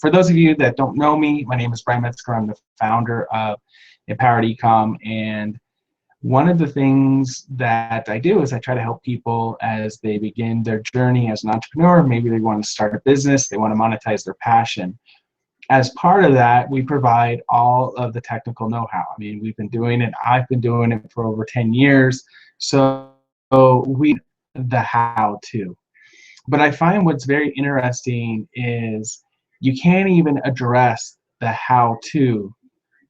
for those of you that don't know me, my name is Brian Metzger. I'm the founder of Empowered Ecom, and one of the things that I do is I try to help people as they begin their journey as an entrepreneur. Maybe they want to start a business, they want to monetize their passion. As part of that, we provide all of the technical know-how. I mean, we've been doing it, I've been doing it for over 10 years, so we the how-to. But I find what's very interesting is you can't even address the how-to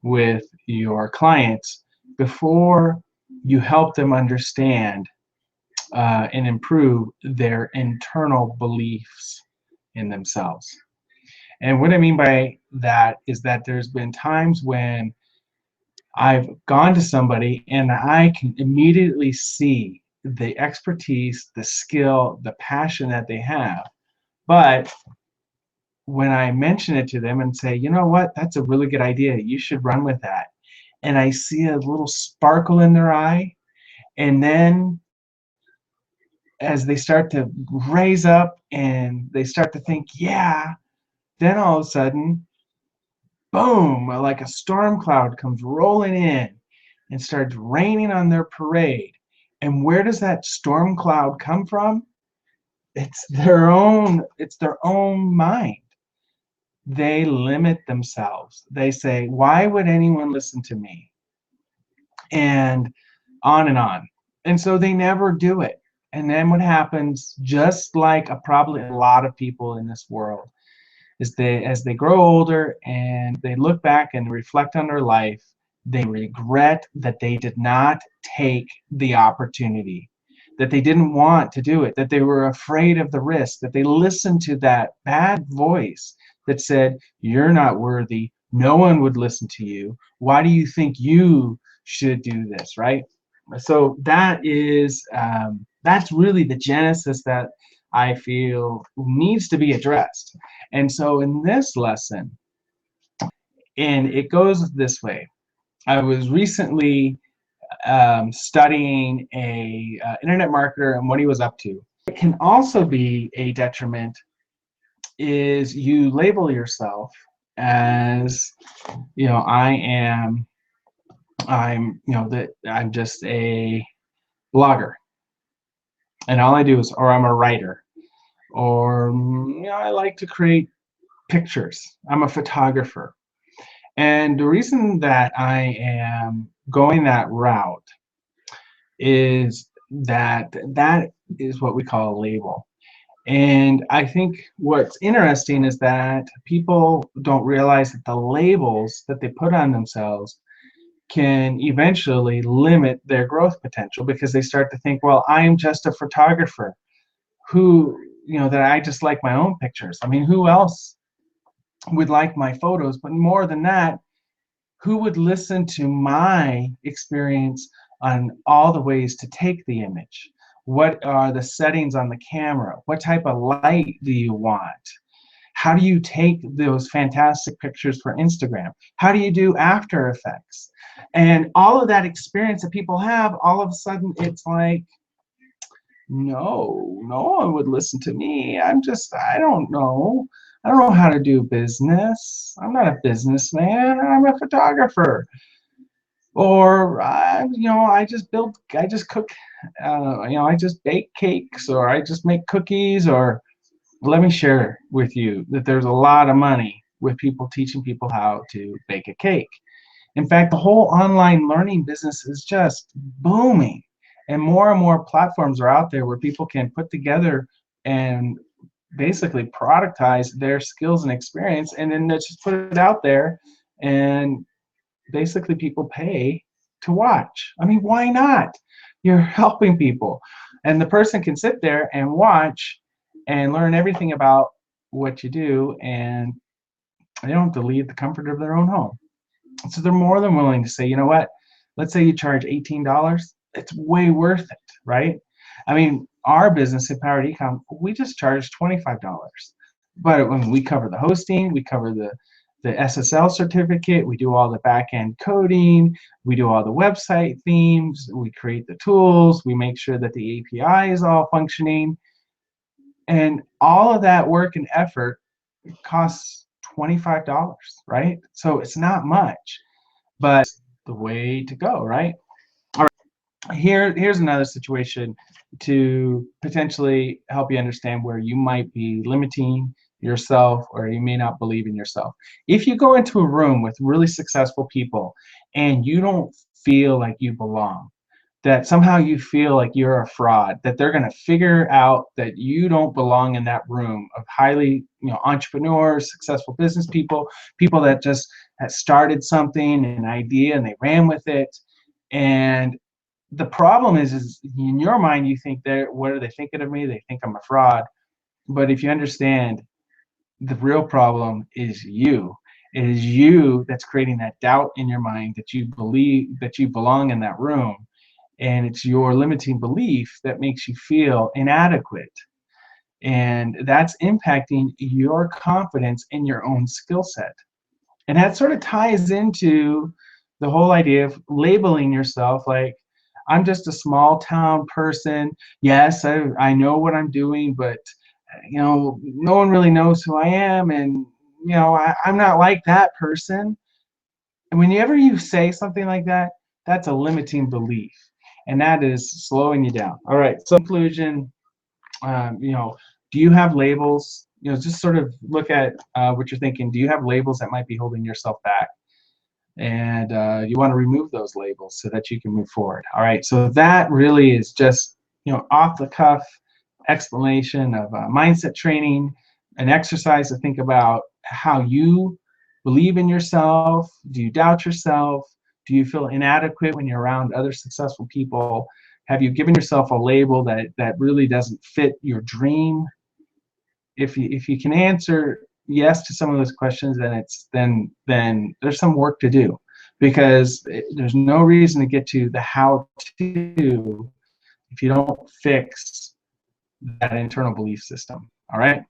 with your clients before you help them understand and improve their internal beliefs in themselves. And what I mean by that is that there's been times when I've gone to somebody and I can immediately see the expertise, the skill, the passion that they have. But when I mention it to them and say, you know what, that's a really good idea, you should run with that, and I see a little sparkle in their eye, and then as they start to raise up and they start to think, yeah, then all of a sudden, boom, like a storm cloud comes rolling in and starts raining on their parade. And where does that storm cloud come from? It's their own mind. They limit themselves. They say, why would anyone listen to me? And on and on. And so they never do it. And then what happens, just like probably a lot of people in this world, is as they grow older and they look back and reflect on their life, they regret that they did not take the opportunity, that they didn't want to do it, that they were afraid of the risk, that they listened to that bad voice that said, you're not worthy, no one would listen to you, why do you think you should do this, right? So that is that's really the genesis that I feel needs to be addressed. And so in this lesson, and it goes this way, I was recently studying a internet marketer and what he was up to. It can also be a detriment is you label yourself as, you know, I'm just a blogger, and all I do is, or I'm a writer, or I like to create pictures, I'm a photographer. And the reason that I am going that route is that is what we call a label. And I think what's interesting is that people don't realize that the labels that they put on themselves can eventually limit their growth potential, because they start to think, well, I'm just a photographer who, that I just like my own pictures. I mean, who else would like my photos? But more than that, who would listen to my experience on all the ways to take the image? What are the settings on the camera? What type of light do you want? How do you take those fantastic pictures for Instagram? How do you do After Effects? And all of that experience that people have, all of a sudden it's like, no one would listen to me. I don't know. I don't know how to do business. I'm not a businessman. I'm a photographer. Or, I just cook, I just bake cakes, or I just make cookies. Or let me share with you that there's a lot of money with people teaching people how to bake a cake. In fact, the whole online learning business is just booming. And more platforms are out there where people can put together and basically productize their skills and experience, and then just put it out there, and basically people pay to watch. I mean, why not? You're helping people, and the person can sit there and watch and learn everything about what you do, and they don't have to leave the comfort of their own home. So they're more than willing to say, you know what, let's say you charge $18, it's way worth it, right? I mean, our business, Empowered Ecom, we just charge $25. But when we cover the hosting, we cover the SSL certificate, we do all the back-end coding, we do all the website themes, we create the tools, we make sure that the API is all functioning. And all of that work and effort costs $25, right? So it's not much, but the way to go, right? All right. Here's another situation to potentially help you understand where you might be limiting yourself or you may not believe in yourself. If you go into a room with really successful people and you don't feel like you belong, that somehow you feel like you're a fraud, that they're going to figure out that you don't belong in that room of highly, entrepreneurs, successful business people, people that just had started something, an idea, and they ran with it. And the problem is in your mind, you think what are they thinking of me? They think I'm a fraud. But if you understand, the real problem is you. It is you that's creating that doubt in your mind that you believe that you belong in that room. And it's your limiting belief that makes you feel inadequate. And that's impacting your confidence in your own skill set. And that sort of ties into the whole idea of labeling yourself like, I'm just a small town person. Yes, I know what I'm doing, but no one really knows who I am, and I'm not like that person. And whenever you say something like that, that's a limiting belief, and that is slowing you down. All right, so conclusion, do you have labels? Just sort of look at what you're thinking. Do you have labels that might be holding yourself back? And you want to remove those labels so that you can move forward. All right, so that really is just off the cuff explanation of mindset training, an exercise to think about how you believe in yourself. Do you doubt yourself? Do you feel inadequate when you're around other successful people? Have you given yourself a label that really doesn't fit your dream? If you can answer yes to some of those questions, then there's some work to do, because there's no reason to get to the how to if you don't fix that internal belief system. All right.